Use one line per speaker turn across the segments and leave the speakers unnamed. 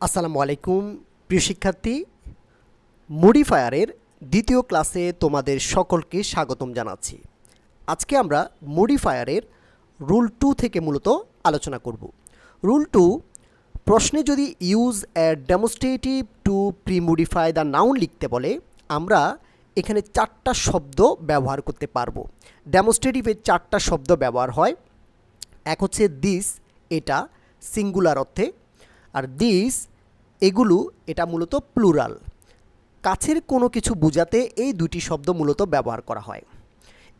আসসালামু আলাইকুম প্রিয় শিক্ষার্থী, মডিফায়ারের দ্বিতীয় ক্লাসে তোমাদের সকলকে স্বাগতম জানাচ্ছি। আজকে আমরা মডিফায়ারের রুল 2 থেকে মূলত আলোচনা করব। রুল 2, প্রশ্নে যদি use a demonstrative to premodify the noun লিখতে বলে, আমরা এখানে 4টা শব্দ ব্যবহার করতে পারবো। ডেমনস্ট্রেটিভের 4টা শব্দ ব্যবহার হয়। এক হচ্ছে দিস, এটা সিঙ্গুলার অর্থে, আর দিস এগুলো এটা মূলত প্লুরাল। কাছের কোনো কিছু বোঝাতে এই দুটি শব্দ মূলত ব্যবহার করা হয়।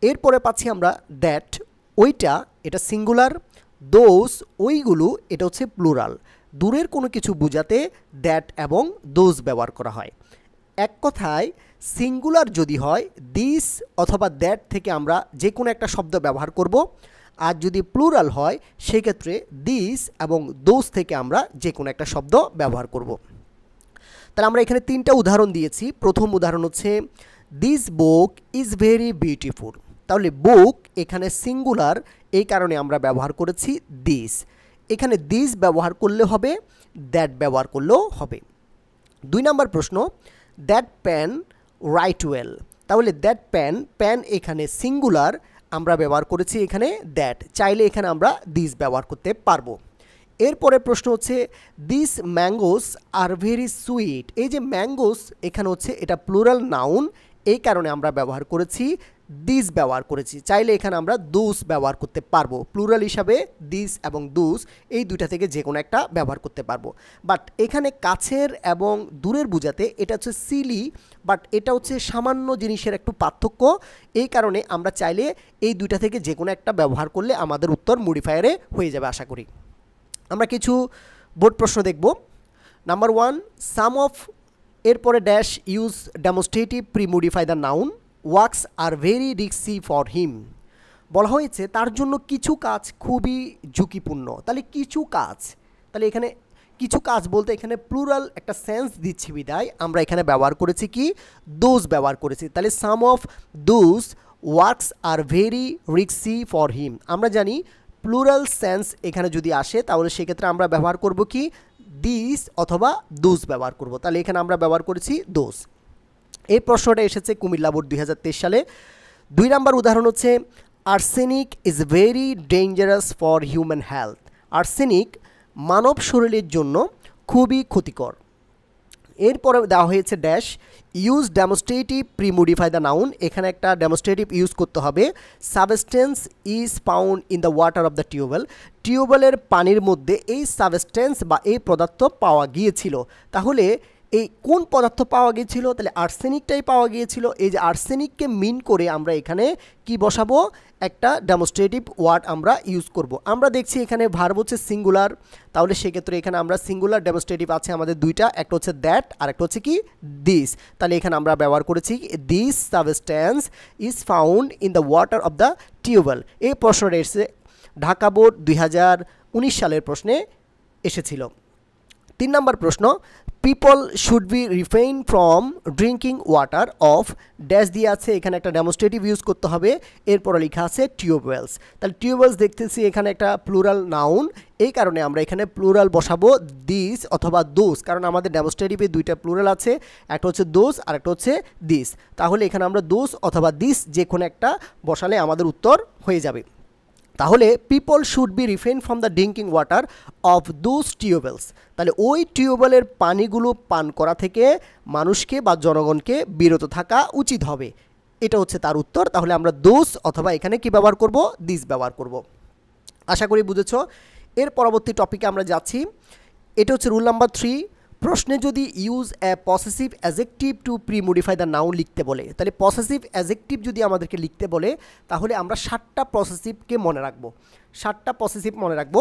এরপরে পাচ্ছি আমরা দ্যাট, ওইটা এটা সিঙ্গুলার, দোজ ওইগুলো এটা হচ্ছে প্লুরাল। দূরের কোনো কিছু বোঝাতে দ্যাট এবং দোজ ব্যবহার করা হয়। এক কথায় সিঙ্গুলার যদি হয় দিস অথবা দ্যাট থেকে আমরা যে কোনো একটা শব্দ ব্যবহার করব, আর যদি প্লুরাল হয় সেক্ষেত্রে দিস এবং দোজ থেকে আমরা যে কোনো একটা শব্দ ব্যবহার করব। তাহলে আমরা এখানে 3টা উদাহরণ দিয়েছি। প্রথম উদাহরণ হচ্ছে this book is very beautiful. তাহলে বুক এখানে সিঙ্গুলার, এই কারণে আমরা ব্যবহার করেছি দিস। এখানে দিস ব্যবহার করলে হবে, দ্যাট ব্যবহার করলেও হবে। 2 নম্বর প্রশ্ন, দ্যাট প্যান রাইট ওয়েল। তাহলে দ্যাট প্যান, প্যান এখানে সিঙ্গুলার, আমরা ব্যবহার করেছি এখানে দ্যাট। চাইলে এখানে আমরা দিস ব্যবহার করতে পারবো। এরপরে প্রশ্ন হচ্ছে this mangoes are very sweet. এই যে ম্যাঙ্গোস এখানে হচ্ছে এটা প্লুরাল নাউন, এই কারণে আমরা ব্যবহার করেছি দিস ব্যবহার করেছি। চাইলে এখানে আমরা দুস ব্যবহার করতে পারবো। প্লুরাল হিসাবে দিস এবং দুস এই দুইটা থেকে যে কোনো একটা ব্যবহার করতে পারবো। বাট এখানে কাছের এবং দূরের বোঝাতে এটা হচ্ছে সিলি, বাট এটা হচ্ছে সামান্য জিনিসের একটু পার্থক্য, এই কারণে আমরা চাইলে এই দুইটা থেকে যে কোনো একটা ব্যবহার করলে আমাদের উত্তর মডিফায়ারে হয়ে যাবে আশা করি। আমরা কিছু বোর্ড প্রশ্ন দেখব। নাম্বার 1, সাম অফ এরপরে dash use demonstrative premodify the noun works are very risky for him. বলা হয়েছে তার জন্য কিছু কাজ খুবই ঝুঁকিপূর্ণ। তাহলে কিছু কাজ, তাহলে এখানে কিছু কাজ বলতে এখানে প্লুরাল একটা সেন্স দিচ্ছি বিদায় আমরা এখানে ব্যবহার করেছি কি দোজ ব্যবহার করেছি। তাহলে some of those works are very risky for him. আমরা জানি প্লুরাল সেন্স এখানে যদি আসে তাহলে সেক্ষেত্রে আমরা ব্যবহার করব কি দিস অথবা দোজ ব্যবহার করব। তাহলে এখানে আমরা ব্যবহার করেছি দোজ। এই প্রশ্নটা এসেছে কুমিল্লা বোর্ড 2023 সালে। 2 নম্বর উদাহরণ হচ্ছে arsenic is very dangerous for human health. Arsenic মানব শরীরের জন্য খুবই ক্ষতিকর। এরপরে দেওয়া হয়েছে dash use demonstrative premodify the noun. এখানে একটা ডেমনস্ট্রেটিভ ইউজ করতে হবে। Substance is found in the water of the tubewell. টিউবওয়েলের পানির মধ্যে এই সাবস্টেন্স বা এই পদার্থ পাওয়া গিয়েছিল। তাহলে এই কোন পদার্থ পাওয়া গিয়েছিল? তাহলে আর্সেনিকটাই পাওয়া গিয়েছিল। এই যে আর্সেনিককে মিন করে আমরা এখানে কি বসাবো, একটা ডেমনস্ট্রেটিভ ওয়ার্ড আমরা ইউজ করব। আমরা দেখছি এখানে ভার্ব হচ্ছে সিঙ্গুলার, তাহলে সেক্ষেত্রে এখানে আমরা সিঙ্গুলার ডেমনস্ট্রেটিভ আছে আমাদের দুইটা, একটা হচ্ছে দ্যাট আর একটা হচ্ছে কি দিস। তাহলে এখানে আমরা ব্যবহার করেছি this substance is found in the water of the tubewell. এই প্রশ্নটা এসেছে ঢাকা বোর্ড 2019 সালের প্রশ্নে এসেছিল। 3 নম্বর প্রশ্ন, people should be refrain from drinking water of dash দিয়ে আছে, এখানে একটা ডেমনস্ট্রেটিভ ইউজ করতে হবে। এরপরে লেখা আছে টিউবওয়েলস। তাহলে টিউবওয়েলস দেখতেছি এখানে একটা প্লুরাল নাউন, এই কারণে আমরা এখানে প্লুরাল বসাবো দিস অথবা দোজ, কারণ আমাদের ডেমনস্ট্রেটিভে দুইটা প্লুরাল আছে, একটা হচ্ছে দোজ আর একটা হচ্ছে দিস। তাহলে এখানে আমরা দোজ অথবা দিস যে কোনো একটা বসালে আমাদের উত্তর হয়ে যাবে। তাহলে people should be refrain from the drinking water of those tubewells. তাহলে ওই টিউবওয়েলের পানিগুলো পান করা থেকে মানুষকে বা জনগণকে বিরত থাকা উচিত হবে, এটা হচ্ছে তার উত্তর। তাহলে আমরা দোজ অথবা এখানে কি ব্যবহার করব, দিস ব্যবহার করব। আশা করি বুঝেছ। এর পরবর্তী টপিকে আমরা যাচ্ছি। এটা হচ্ছে রুল নাম্বার 3, প্রশ্নে যদি use a possessive adjective to premodify the noun লিখতে বলে। তাহলে পসেসিভ অ্যাজেক্টিভ যদি আমাদেরকে লিখতে বলে তাহলে আমরা 7টা পসেসিভকে মনে রাখবো। 7টা পসেসিভ মনে রাখবো।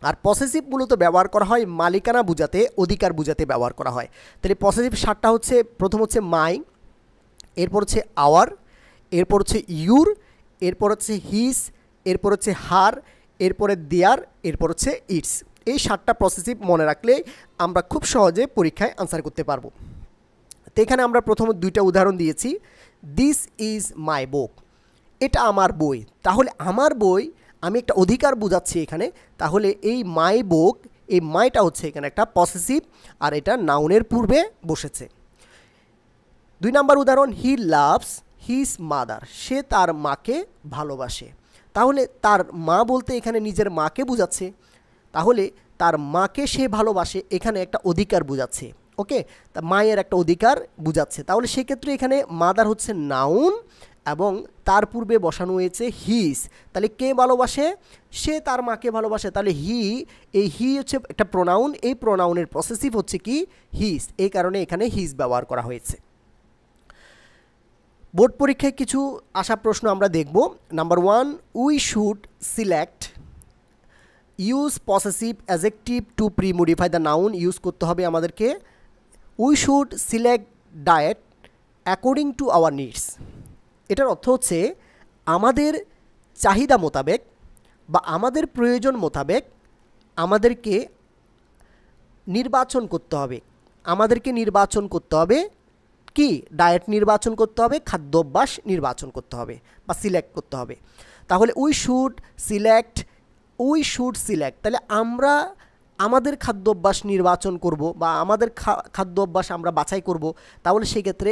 আর পসেসিভ মূলত ব্যবহার করা হয় মালিকানা বোঝাতে, অধিকার বোঝাতে ব্যবহার করা হয়। তাহলে পসেসিভ 7টা হচ্ছে, প্রথম হচ্ছে মাই, এরপর হচ্ছে আওয়ার, এরপর হচ্ছে ইউর, এরপর হচ্ছে হিস, এরপর হচ্ছে হার, এরপরে দেয়ার, এরপর হচ্ছে ইটস। এই 7টা পসেসিভ মনে রাখলে আমরা খুব সহজে পরীক্ষায় আনসার করতে পারবো। তো এখানে আমরা প্রথমে 2টা উদাহরণ দিয়েছি। দিস ইজ মাই বুক, এটা আমার বই। তাহলে আমার বই, আমি একটা অধিকার বোঝাচ্ছি এখানে। তাহলে এই মাই বুক এই মাইটা হচ্ছে এখানে একটা পসেসিভ, আর এটা নাউনের পূর্বে বসেছে। 2 নাম্বার উদাহরণ, হি লাভস হিজ মাদার, সে তার মাকে ভালোবাসে। তাহলে তার মা বলতে এখানে নিজের মাকে বোঝাচ্ছে, তাহলে তার মাকে সে ভালোবাসে, এখানে একটা অধিকার বোঝাচ্ছে। ওকে, তা মায়ের একটা অধিকার বোঝাচ্ছে। তাহলে সেক্ষেত্রে এখানে মাদার হচ্ছে নাউন এবং তার পূর্বে বসানো হয়েছে হিজ। তাহলে কে ভালোবাসে? সে তার মাকে ভালোবাসে। তাহলে এই হি হচ্ছে একটা প্রোনাউন, এই প্রোনাউনের পসেসিভ হচ্ছে কি হিজ, এই কারণে এখানে হিজ ব্যবহার করা হয়েছে। বোর্ড পরীক্ষায় কিছু আসা প্রশ্ন আমরা দেখব। Number 1, we should select, use possessive adjective two premodify the noun, use করতে হবে আমাদেরকে। We should select diet according to our needs, এটার অর্থ হচ্ছে আমাদের চাহিদা মোতাবেক বা আমাদের প্রয়োজন মোতাবেক আমাদেরকে নির্বাচন করতে হবে, কি ডায়েট নির্বাচন করতে হবে, খাদ্যাভ্যাস নির্বাচন করতে হবে বা সিলেক্ট করতে হবে। তাহলে উই শুড সিলেক্ট, তাহলে আমরা আমাদের খাদ্যাভ্যাস নির্বাচন করব বা আমাদের খাদ্যাভ্যাস আমরা বাছাই করব। তাহলে সেক্ষেত্রে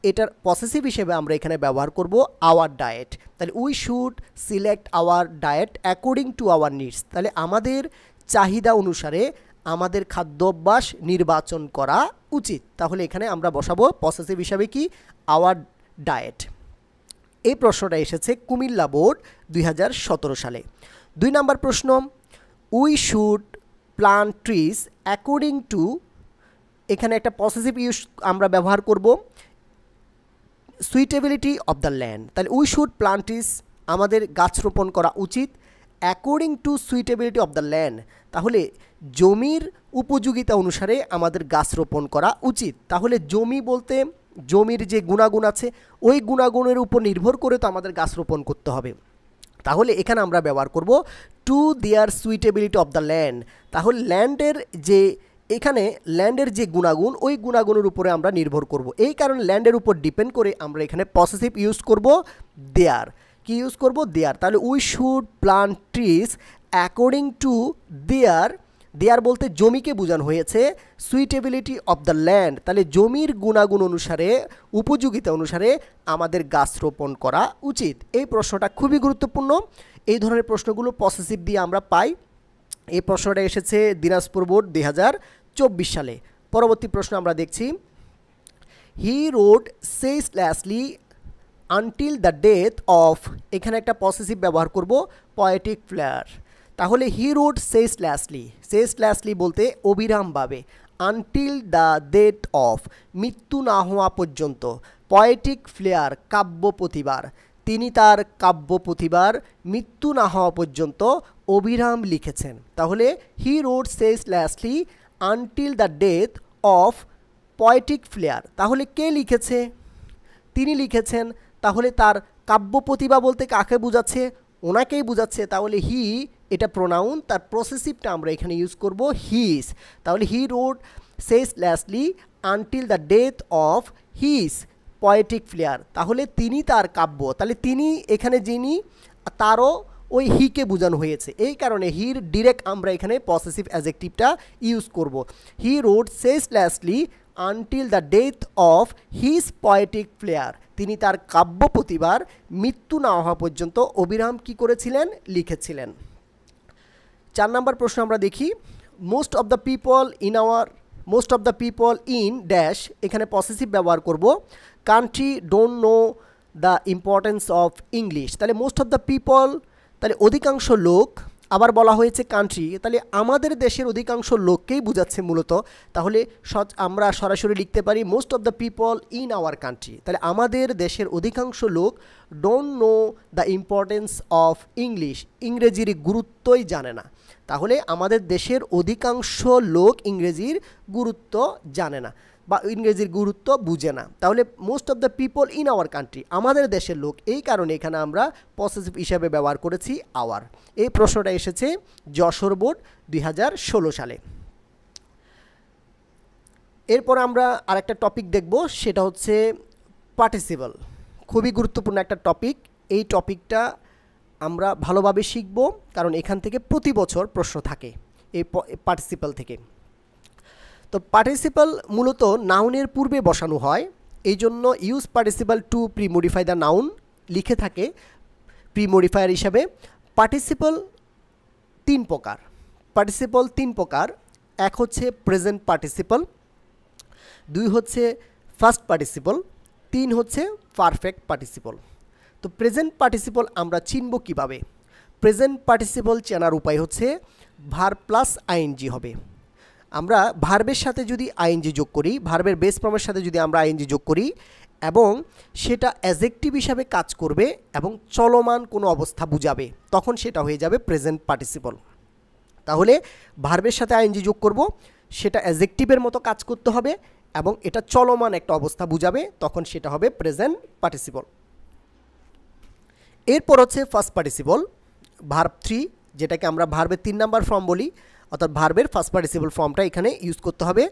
এটার পসেসিভ হিসেবে আমরা এখানে ব্যবহার করব আওয়ার ডায়েট। তাহলে we should select our diet according to our needs, তাহলে আমাদের চাহিদা অনুসারে আমাদের খাদ্যাভ্যাস নির্বাচন করা উচিত। তাহলে এখানে আমরা বসাবো পসেসিভ হিসাবে কি আওয়ার ডায়েট। এই প্রশ্নটা এসেছে কুমিল্লা বোর্ড 2017 সালে। 2 নাম্বার প্রশ্ন, we should plant trees according to, এখানে একটা পসেসিভ ইউজ আমরা ব্যবহার করব সুইটেবিলিটি অফ দ্য ল্যান্ড। তাহলে উই শুড প্লান্ট ট্রিজ, আমাদের গাছ রোপণ করা উচিত according to suitability of the land, তাহলে জমির উপযোগিতা অনুসারে আমাদের গাছ রোপণ করা উচিত। তাহলে জমি বলতে জমির যে গুণাগুণ আছে ওই গুণাগুণের উপর নির্ভর করে তো আমাদের গাছ রোপণ করতে হবে। তাহলে এখানে আমরা ব্যবহার করব to their suitability of the land, তাহলে ল্যান্ডের যে গুণাগুণ ওই গুণাগুণের উপরে আমরা নির্ভর করব। এই কারণে ল্যান্ডের উপর ডিপেন্ড করে আমরা এখানে পসেসিভ ইউজ করব দেয়ার। কি ইউজ করব? দেয়ার। তাহলে we should plant trees according to their বলতে জমিকে বোঝানো হয়েছে, সুইটেবিলিটি অফ দ্য ল্যান্ড, তাহলে জমির গুণাগুণ অনুসারে উপযোগিতা অনুসারে আমাদের গাছ রোপণ করা উচিত। এই প্রশ্নটা খুবই গুরুত্বপূর্ণ, এই ধরনের প্রশ্নগুলো পসেসিভ দিয়ে আমরা পাই। এই প্রশ্নটা এসেছে দিনাজপুর বোর্ড 2024 সালে। পরবর্তী প্রশ্ন আমরা দেখছি, he road ceaselessly until the death of, এখানে একটা পসেসিভ ব্যবহার করব পয়েটিক ফ্লেয়ার। তাহলে হি রোড সেসলেসলি বলতে অবিরামভাবে, আনটিল দ্য ডেথ অফ মৃত্যু না হওয়া পর্যন্ত, পয়েটিক ফ্লেয়ার কাব্য প্রতিবার, তিনি তার কাব্য প্রতিবার মৃত্যু না হওয়া পর্যন্ত অবিরাম লিখেছেন। তাহলে he road ceaselessly until the death of poetic flair, তাহলে কে লিখেছে? তিনি লিখেছেন। তাহলে তার কাব্য প্রতিভা বলতে কাকে বোঝাচ্ছে? ওনাকেই বোঝাচ্ছে। তাহলে হি এটা প্রোনাউন, তার পসেসিভটা আমরা এখানে ইউজ করব হিজ। তাহলে he road ceaselessly until the death of his poetic flair, তাহলে তিনি তার কাব্য, তাহলে তিনি এখানে যিনি তারও ওই হিকে বোঝানো হয়েছে, এই কারণে হির ডিরেক্ট আমরা এখানে পসেসিভ অ্যাডজেক্টিভটা ইউজ করব। He road ceaselessly until the death of his poetic flair, তিনি তার কাব্য প্রতিভার মৃত্যু না হওয়া পর্যন্ত অবিরাম কি করেছিলেন? লিখেছিলেন। 4 নম্বর প্রশ্ন আমরা দেখি, most of the people in dash, এখানে পসেসিভ ব্যবহার করব country don't know the importance of English. তাহলে মোস্ট অফ দ্য পিপল, তাহলে অধিকাংশ লোক, আবার বলা হয়েছে কান্ট্রি, তাহলে আমাদের দেশের অধিকাংশ লোককেই বোঝাচ্ছে মূলত। তাহলে আমরা সরাসরি লিখতে পারি most of the people in our country, তাহলে আমাদের দেশের অধিকাংশ লোক don't know the importance of English, ইংরেজির গুরুত্বই জানে না। তাহলে আমাদের দেশের অধিকাংশ লোক ইংরেজির গুরুত্ব জানে না বা ইংরেজির গুরুত্ব বুঝে না। তাহলে most of the people in our country, আমাদের দেশের লোক, এই কারণে এখানে আমরা পসেসিভ হিসাবে ব্যবহার করেছি আওয়ার। এই প্রশ্নটা এসেছে যশোর বোর্ড 2016 সালে। এরপর আমরা আরেকটা টপিক দেখব, সেটা হচ্ছে পার্টিসিপল। খুবই গুরুত্বপূর্ণ একটা টপিক, এই টপিকটা আমরা ভালোভাবে শিখব, কারণ এখান থেকে প্রতি বছর প্রশ্ন থাকে। এই পার্টিসিপাল থেকে। তো পার্টিসিপাল মূলত নাউনের পূর্বে বসানো হয়, এই জন্য use participle two premodify the noun লিখে থাকে প্রি মডিফায়ার হিসাবে। পার্টিসিপাল 3 প্রকার, পার্টিসিপাল 3 প্রকার। এক হচ্ছে প্রেজেন্ট পার্টিসিপাল, 2 হচ্ছে ফার্স্ট পার্টিসিপাল, 3 হচ্ছে পারফেক্ট পার্টিসিপাল। তো প্রেজেন্ট পার্টিসিপাল আমরা চিনব কিভাবে? প্রেজেন্ট পার্টিসিপাল চেনার উপায় হচ্ছে ভার্ব প্লাস আইএনজি হবে। আমরা ভার্বের সাথে যদি আইএনজি যোগ করি, ভার্বের বেস ফর্মের সাথে যদি আমরা আইএনজি যোগ করি এবং সেটা অ্যাডজেক্টিভ হিসাবে কাজ করবে এবং চলমান কোনো অবস্থা বুঝাবে, তখন সেটা হয়ে যাবে প্রেজেন্ট পার্টিসিপাল। তাহলে ভার্বের সাথে আইএনজি যোগ করব, সেটা অ্যাডজেক্টিভের মতো কাজ করতে হবে এবং এটা চলমান একটা অবস্থা বুঝাবে, তখন সেটা হবে প্রেজেন্ট পার্টিসিপাল। এরপর হচ্ছে ফার্স্ট পার্টিসিপাল, ভার্ব 3, যেটাকে আমরা ভার্বের 3 নাম্বার ফর্ম বলি, অর্থাৎ ভার্বের ফার্স্ট পার্টিসিপাল ফর্মটা এখানে ইউজ করতে হবে।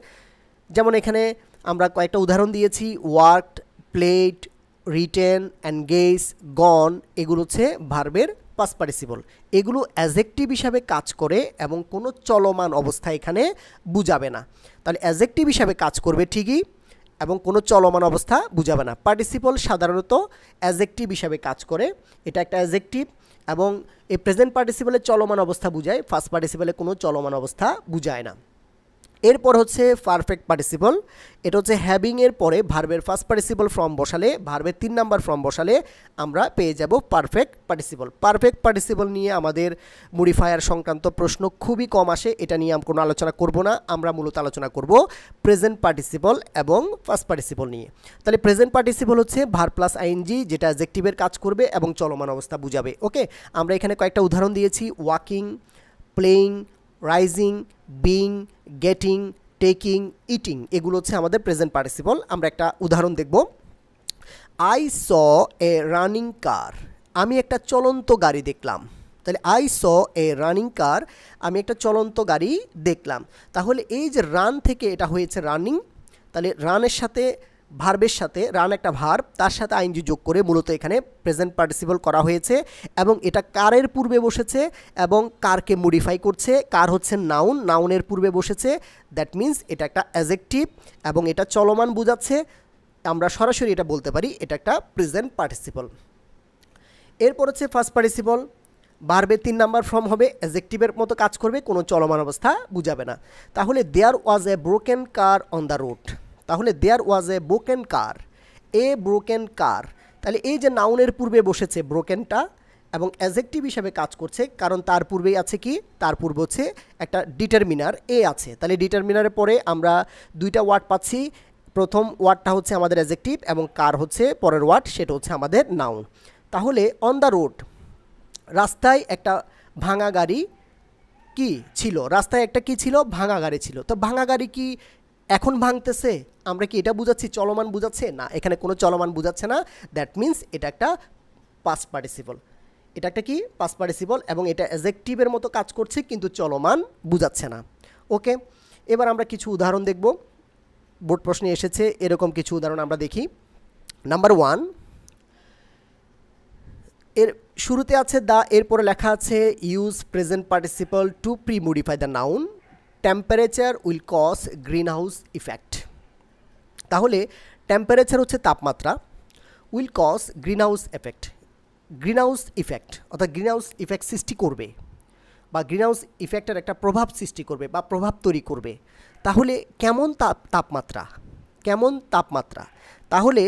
যেমন এখানে আমরা কয়েকটা উদাহরণ দিয়েছি, ওয়ার্কড, প্লেড, রিটেন, এনগেজ, গন, এগুলো হচ্ছে ভার্বের ফার্স্ট পার্টিসিপাল। এগুলো অ্যাডজেক্টিভ হিসাবে কাজ করে এবং কোনো চলমান অবস্থা এখানে বুঝাবে না। তাহলে অ্যাডজেক্টিভ হিসাবে কাজ করবে ঠিকই এবং কোনো চলমান অবস্থা বুঝাবে না। পার্টিসিপাল সাধারণত অ্যাডজেক্টিভ হিসাবে কাজ করে, এটা একটা অ্যাডজেক্টিভ এবং এই প্রেজেন্ট পার্টিসিপালের চলমান অবস্থা বুঝায়, ফার্স্ট পার্টিসিপালে কোনো চলমান অবস্থা বুঝায় না। এরপর হচ্ছে পারফেক্ট পার্টিসিপাল, এটা হচ্ছে হ্যাভিং এর পরে ভার্বের ফার্স্ট পার্টিসিপাল ফর্ম বসালে, ভার্বের 3 নাম্বার ফর্ম বসালে আমরা পেয়ে যাব পারফেক্ট পার্টিসিপাল। পারফেক্ট পার্টিসিপাল নিয়ে আমাদের মডিফায়ার সংক্রান্ত প্রশ্ন খুবই কম আসে, এটা নিয়ে আমরা কোনো আলোচনা করব না। আমরা মূলত আলোচনা করব প্রেজেন্ট পার্টিসিপাল এবং ফার্স্ট পার্টিসিপাল নিয়ে। তাহলে প্রেজেন্ট পার্টিসিপাল হচ্ছে ভার্ব প্লাস আইএনজি, যেটা অ্যাডজেক্টিভের কাজ করবে এবং চলমান অবস্থা বুঝাবে। ওকে, আমরা এখানে কয়েকটা উদাহরণ দিয়েছি, walking, playing, rising, being, getting, taking, eating, এগুলো হচ্ছে আমাদের প্রেজেন্ট পার্টিসিপাল। আমরা একটা উদাহরণ দেখব। আই স এ রানিং কার, আমি একটা চলন্ত গাড়ি দেখলাম। তাহলে আই স এ রানিং কার, আমি একটা চলন্ত গাড়ি দেখলাম। তাহলে এই যে রান থেকে এটা হয়েছে রানিং, তাহলে রানের সাথে ভার্বের সাথে, রান একটা ভার্ব, তার সাথে আইএনজি যোগ করে মূলত এখানে প্রেজেন্ট পার্টিসিপাল করা হয়েছে এবং এটা কারের পূর্বে বসেছে এবং কারকে মডিফাই করছে। কার হচ্ছে নাউন, নাউনের পূর্বে বসেছে, দ্যাট মিন্স এটা একটা অ্যাডজেক্টিভ এবং এটা চলমান বোঝাচ্ছে। আমরা সরাসরি এটা বলতে পারি এটা একটা প্রেজেন্ট পার্টিসিপাল। এরপর হচ্ছে ফার্স্ট পার্টিসিপাল, ভার্বের 3 নাম্বার ফর্ম হবে, অ্যাডজেক্টিভের মতো কাজ করবে, কোনো চলমান অবস্থা বুঝাবে না। তাহলে there was a broken car on the road, তাহলে there was a broken car, A broken কার। তাহলে এই যে নাউনের পূর্বে বসেছে ব্রোকেনটা এবং অ্যাডজেক্টিভ হিসাবে কাজ করছে, কারণ তার পূর্বেই আছে কি, তার পূর্বে হচ্ছে একটা ডিটারমিনার এ আছে। তাহলে ডিটারমিনারের পরে আমরা 2টা ওয়ার্ড পাচ্ছি, প্রথম ওয়ার্ডটা হচ্ছে আমাদের অ্যাডজেক্টিভ এবং কার হচ্ছে পরের ওয়ার্ড, সেটা হচ্ছে আমাদের নাউন। তাহলে অন দ্য রোড, রাস্তায় একটা ভাঙা গাড়ি কি ছিল, রাস্তায় একটা কি ছিল, ভাঙা গাড়ি ছিল। তো ভাঙা গাড়ি কি এখন ভাঙতেছে, আমরা কি এটা বুঝাচ্ছি চলমান বুঝাচ্ছে? না, এখানে কোনো চলমান বুঝাচ্ছে না, দ্যাট মিন্স এটা একটা পাস্ট পার্টিসিপল। এটা একটা কি পাস্ট পার্টিসিপল এবং এটা অ্যাডজেক্টিভের মতো কাজ করছে কিন্তু চলমান বুঝাচ্ছে না। ওকে, এবার আমরা কিছু উদাহরণ দেখব, বোর্ড প্রশ্নে এসেছে এরকম কিছু উদাহরণ আমরা দেখি। নাম্বার 1, এর শুরুতে আছে দ্য, এরপরে লেখা আছে use present participle to premodify the noun, temperature will cause greenhouse effect. তাহলে টেম্পারেচার হচ্ছে তাপমাত্রা, will cause greenhouse effect, greenhouse effect অর্থাৎ গ্রিন হাউস ইফেক্ট সৃষ্টি করবে বা গ্রিন হাউস ইফেক্টের একটা প্রভাব সৃষ্টি করবে বা প্রভাব তৈরি করবে। তাহলে কেমন তাপমাত্রা, কেমন তাপমাত্রা? তাহলে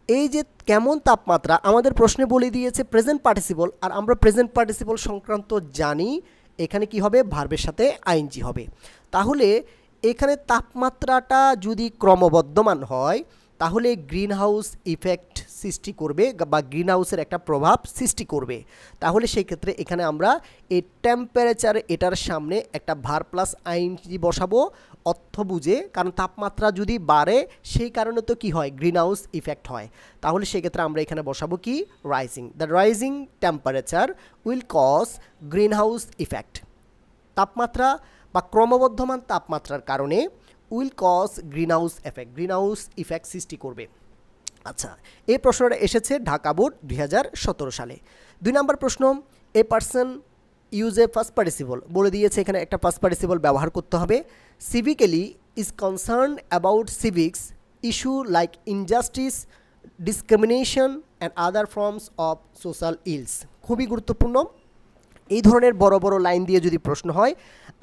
এই যে কেমন তাপমাত্রা আমাদের প্রশ্নে বলে দিয়েছে প্রেজেন্ট পার্টিসিপল, আর আমরা প্রেজেন্ট পার্টিসিপল সংক্রান্ত জানি এখানে কি হবে, ভার্বের সাথে আইএনজি হবে। তাহলে এখানে তাপমাত্রাটা যদি ক্রমবর্ধমান হয় তাহলে গ্রিন হাউস ইফেক্ট সৃষ্টি করবে বা গ্রিন হাউসের একটা প্রভাব সৃষ্টি করবে। তাহলে সেই ক্ষেত্রে এখানে আমরা এই টেম্পারেচার এটার সামনে একটা ভার্ব প্লাস আইএনজি বসাবো অর্থ বুঝে, কারণ তাপমাত্রা যদি বাড়ে সেই কারণে তো কি হয়, গ্রিন হাউস ইফেক্ট হয়। তাহলে সেক্ষেত্রে আমরা এখানে বসাবো কি, rising, the rising temperature will cause greenhouse effect. তাপমাত্রা বা ক্রমবর্ধমান তাপমাত্রার কারণে will cause greenhouse effect, greenhouse effect সৃষ্টি করবে। আচ্ছা, এই প্রশ্নটা এসেছে ঢাকা বোর্ড 2017 সালে। 2 নম্বর প্রশ্ন, a person use a first participle, বলে দিয়েছে এখানে একটা ফার্স্ট পার্টিসিপল ব্যবহার করতে হবে। সিভিক্যালি is concern about civics issue like injustice, discrimination and other forms of social else. খুবই গুরুত্বপূর্ণ। এই ধরনের বড় বড় লাইন দিয়ে যদি প্রশ্ন হয়,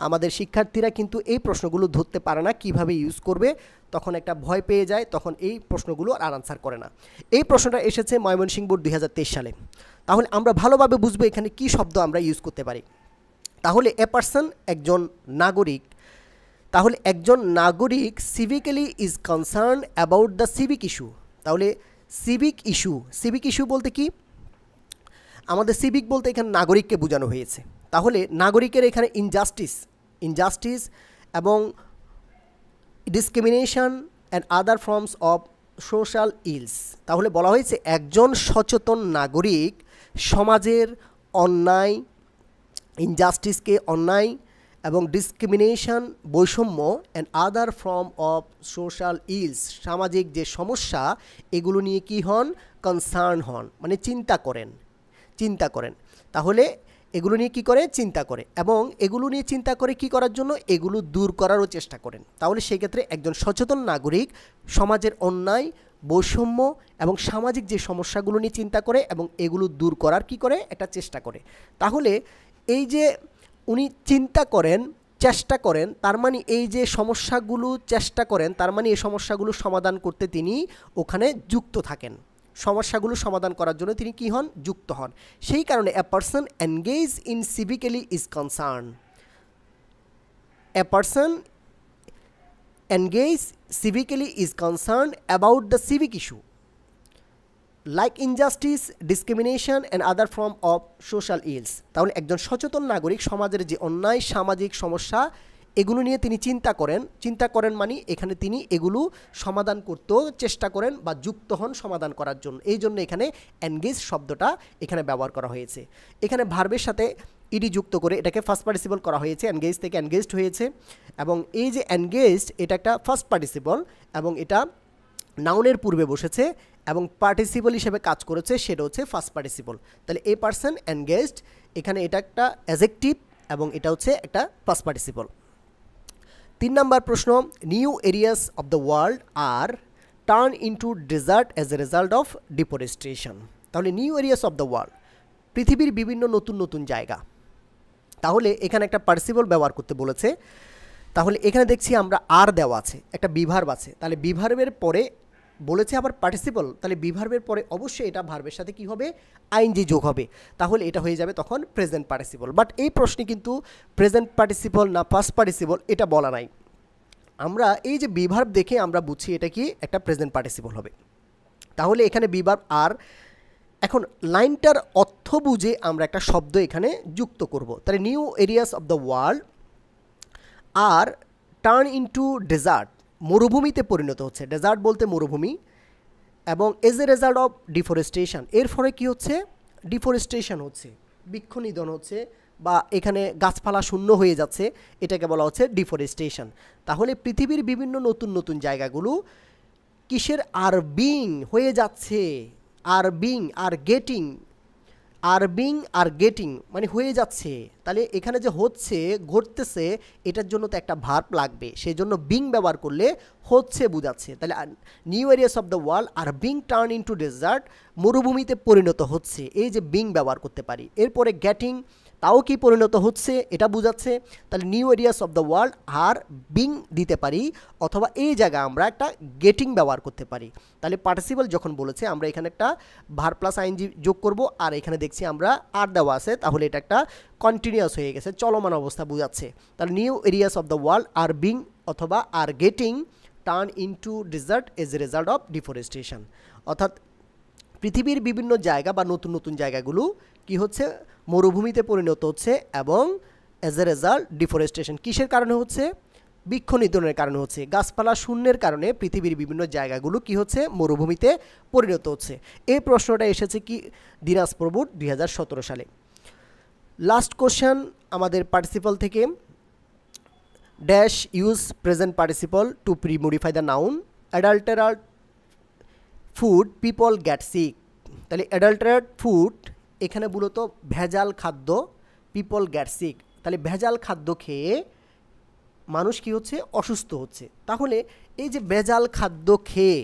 আমাদের শিক্ষার্থীরা কিন্তু এই প্রশ্নগুলো ধরতে পারে না কিভাবে ইউজ করবে, তখন একটা ভয় পেয়ে যায়, তখন এই প্রশ্নগুলো আর আনসার করে না। এই প্রশ্নটা এসেছে ময়মনসিংহ বোর্ড 2023 সালে। তাহলে আমরা ভালোভাবে বুঝবো এখানে কি শব্দ আমরা ইউজ করতে পারি। তাহলে এ পারসন একজন নাগরিক, তাহলে একজন নাগরিক সিভিক্যালি is concern about the civic issue. তাহলে সিভিক ইস্যু বলতে কি, আমাদের সিভিক বলতে এখানে নাগরিককে বোঝানো হয়েছে। তাহলে নাগরিকের এখানে ইনজাস্টিস এবং discrimination and other forms of social else. তাহলে বলা হয়েছে একজন সচেতন নাগরিক সমাজের অন্যায়, ইনজাস্টিসকে অন্যায় এবং ডিসক্রিমিনেশন বৈষম্য and other form of social else সামাজিক যে সমস্যা এগুলো নিয়ে কি হন, কনসার্ন হন, মানে চিন্তা করেন। তাহলে এগুলো নিয়ে কি করে, চিন্তা করে, এবং এগুলো নিয়ে চিন্তা করে কি করার জন্য, এগুলো দূর করারও চেষ্টা করেন। তাহলে সেক্ষেত্রে একজন সচেতন নাগরিক সমাজের অন্যায়, বৈষম্য এবং সামাজিক যে সমস্যাগুলো নিয়ে চিন্তা করে এবং এগুলো দূর করার কি করে, একটা চেষ্টা করে। তাহলে এই যে উনি চিন্তা করেন, চেষ্টা করেন, তার মানে এই যে সমস্যাগুলো চেষ্টা করেন, তার মানে এই সমস্যাগুলো সমাধান করতে তিনি ওখানে যুক্ত থাকেন, সমস্যাগুলো সমাধান করার জন্য তিনি কি হন, যুক্ত হন। সেই কারণে a person engage in সিভিক্যালি is concern, a person engage সিভিক্যালি is concern about the civic issue like injustice, discrimination and other form of social else. তাহলে একজন সচেতন নাগরিক সমাজের যে অন্যায় সামাজিক সমস্যা এগুলো নিয়ে তিনি চিন্তা করেন মানে এখানে তিনি এগুলো সমাধান করতেও চেষ্টা করেন বা যুক্ত হন সমাধান করার জন্য। এই জন্য এখানে এনগেজ শব্দটা এখানে ব্যবহার করা হয়েছে। এখানে ভার্বের সাথে ইডি যুক্ত করে এটাকে ফার্স্ট পার্টিসিপল করা হয়েছে, এনগেজ থেকে এনগেজড হয়েছে। এবং এই যে এনগেজড এটা একটা ফার্স্ট পার্টিসিপল এবং এটা নাউনের পূর্বে বসেছে এবং পার্টিসিপল হিসেবে কাজ করেছে, সেটা হচ্ছে ফার্স্ট পার্টিসিপল। তাহলে এ পারসন এনগেজড, এখানে এটা একটা অ্যাডজেক্টিভ এবং এটা হচ্ছে একটা ফার্স্ট পার্টিসিপল। 3 নম্বর প্রশ্ন, new areas of the world are turn into desert as a result of deforestation. তাহলে new areas of the world, পৃথিবীর বিভিন্ন নতুন জায়গা। তাহলে এখানে একটা পার্টিসিপল ব্যবহার করতে বলেছে। তাহলে এখানে দেখছি আমরা আর দেওয়া আছে, একটা বিভার্ব আছে। তাহলে বিভার্বের পরে বলেছে আবার পার্টিসিপল, তাহলে বিভার্বের পরে অবশ্যই এটা ভার্বের সাথে কি হবে, আইএনজি যোগ হবে। তাহলে এটা হয়ে যাবে তখন প্রেজেন্ট পার্টিসিপল। বাট এই প্রশ্নে কিন্তু প্রেজেন্ট পার্টিসিপল না পাস্ট পার্টিসিপল এটা বলা নাই। আমরা এই যে বিভার্ব দেখে আমরা বুঝছি এটা কি একটা প্রেজেন্ট পার্টিসিপল হবে। তাহলে এখানে বিভার্ব আর, এখন লাইনটার অর্থ বুঝে আমরা একটা শব্দ এখানে যুক্ত করব। তাহলে new areas of the world are turn into desert, মরুভূমিতে পরিণত হচ্ছে। ডেজার্ট বলতে মরুভূমি। এবং as a result of deforestation, এর ফলে কী হচ্ছে, ডিফরেস্টেশন হচ্ছে, বৃক্ষ নিধন হচ্ছে বা এখানে গাছপালা শূন্য হয়ে যাচ্ছে, এটাকে বলা হচ্ছে ডিফরেস্টেশন। তাহলে পৃথিবীর বিভিন্ন নতুন জায়গাগুলো কিসের, আর বিং হয়ে যাচ্ছে, আর বিং আর গেটিং মানে হয়ে যাচ্ছে। তাহলে এখানে যে হচ্ছে, ঘটতেছে, এটার জন্য তো একটা ভার্ব লাগবে, সেই জন্য বিং ব্যবহার করলে হচ্ছে বোঝাচ্ছে। তাহলে new areas of the world are being turn into desert, মরুভূমিতে পরিণত হচ্ছে, এই যে বিং ব্যবহার করতে পারি। এরপরে গেটিং, তাও কি পরিণত হচ্ছে এটা বোঝাচ্ছে। তাহলে new areas of the world are being দিতে পারি, অথবা এই জায়গায় আমরা একটা গেটিং ব্যবহার করতে পারি। তাহলে পার্টিসিপল যখন বলেছে আমরা এখানে একটা ভার্ব প্লাস আইএনজি যোগ করব, আর এখানে দেখছি আমরা আর দেওয়া আছে, তাহলে এটা একটা কন্টিনিউয়াস হয়ে গেছে, চলমান অবস্থা বোঝাচ্ছে। তাহলে new areas of the world are being অথবা are getting turn into desert as a result of deforestation. অর্থাৎ পৃথিবীর বিভিন্ন জায়গা বা নতুন জায়গাগুলো কি হচ্ছে, মরুভূমিতে পরিণত হচ্ছে এবং অ্যাজ এ রেজাল্ট ডিফরেস্টেশন কিসের কারণে হচ্ছে, বৃক্ষ নিধনের কারণে হচ্ছে, গাছপালা শূন্যের কারণে পৃথিবীর বিভিন্ন জায়গাগুলো কি হচ্ছে, মরুভূমিতে পরিণত হচ্ছে। এই প্রশ্নটা এসেছে কি দিনাজপুর বোর্ড 2017 সালে। লাস্ট কোশ্চেন আমাদের পার্টিসিপল থেকে, dash use present participle to premodify the noun adulterate food people get sick. তাহলে অ্যাডাল্টারেট ফুড এখানে মূলত ভেজাল খাদ্য পিপল গেট সিক, তাহলে ভেজাল খাদ্য খেয়ে মানুষ কি হচ্ছে, অসুস্থ হচ্ছে। তাহলে এই যে ভেজাল খাদ্য খেয়ে,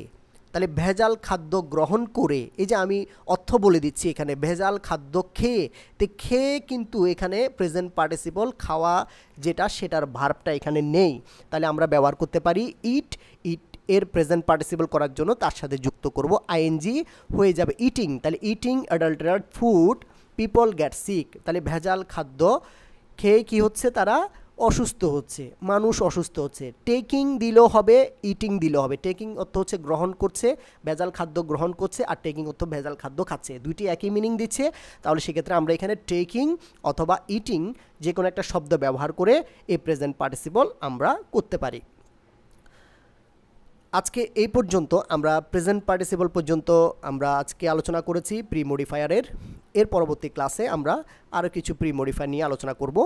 তাহলে ভেজাল খাদ্য গ্রহণ করে, এই যে আমি অর্থ বলে দিচ্ছি এখানে ভেজাল খাদ্য খেয়ে, তো খেয়ে কিন্তু এখানে প্রেজেন্ট পার্টিসিপল খাওয়া যেটা সেটার ভার্বটা এখানে নেই, তাহলে আমরা ব্যবহার করতে পারি ইট। ইট এর প্রেজেন্ট পার্টিসিপল করার জন্য তার সাথে যুক্ত করব আইএনজি, হয়ে যাবে ইটিং। তাহলে eating adulterate food people get sick, তাহলে ভেজাল খাদ্য খেয়ে কি হচ্ছে, তারা অসুস্থ হচ্ছে, মানুষ অসুস্থ হচ্ছে। টেকিং দিলেও হবে, ইটিং দিলেও হবে। টেকিং অর্থ হচ্ছে গ্রহণ করছে, ভেজাল খাদ্য গ্রহণ করছে, আর টেকিং অর্থ ভেজাল খাদ্য খাচ্ছে, দুইটি একই মিনিং দিচ্ছে। তাহলে সেক্ষেত্রে আমরা এখানে টেকিং অথবা ইটিং যে কোনো একটা শব্দ ব্যবহার করে এই প্রেজেন্ট পার্টিসিপল আমরা করতে পারি। আজকে এই পর্যন্ত আমরা প্রেজেন্ট পার্টিসিপল পর্যন্ত আমরা আজকে আলোচনা করেছি প্রি মডিফায়ারের। এর পরবর্তী ক্লাসে আমরা আরও কিছু প্রি মডিফায়ার নিয়ে আলোচনা করব।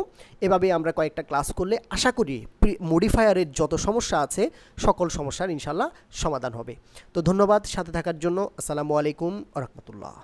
এভাবে আমরা কয়েকটা ক্লাস করলে আশা করি প্রি মডিফায়ারের যত সমস্যা আছে সকল সমস্যার ইনশাল্লাহ সমাধান হবে। তো ধন্যবাদ সাথে থাকার জন্য। আসসালামু আলাইকুম ওয়া রাহমাতুল্লাহ।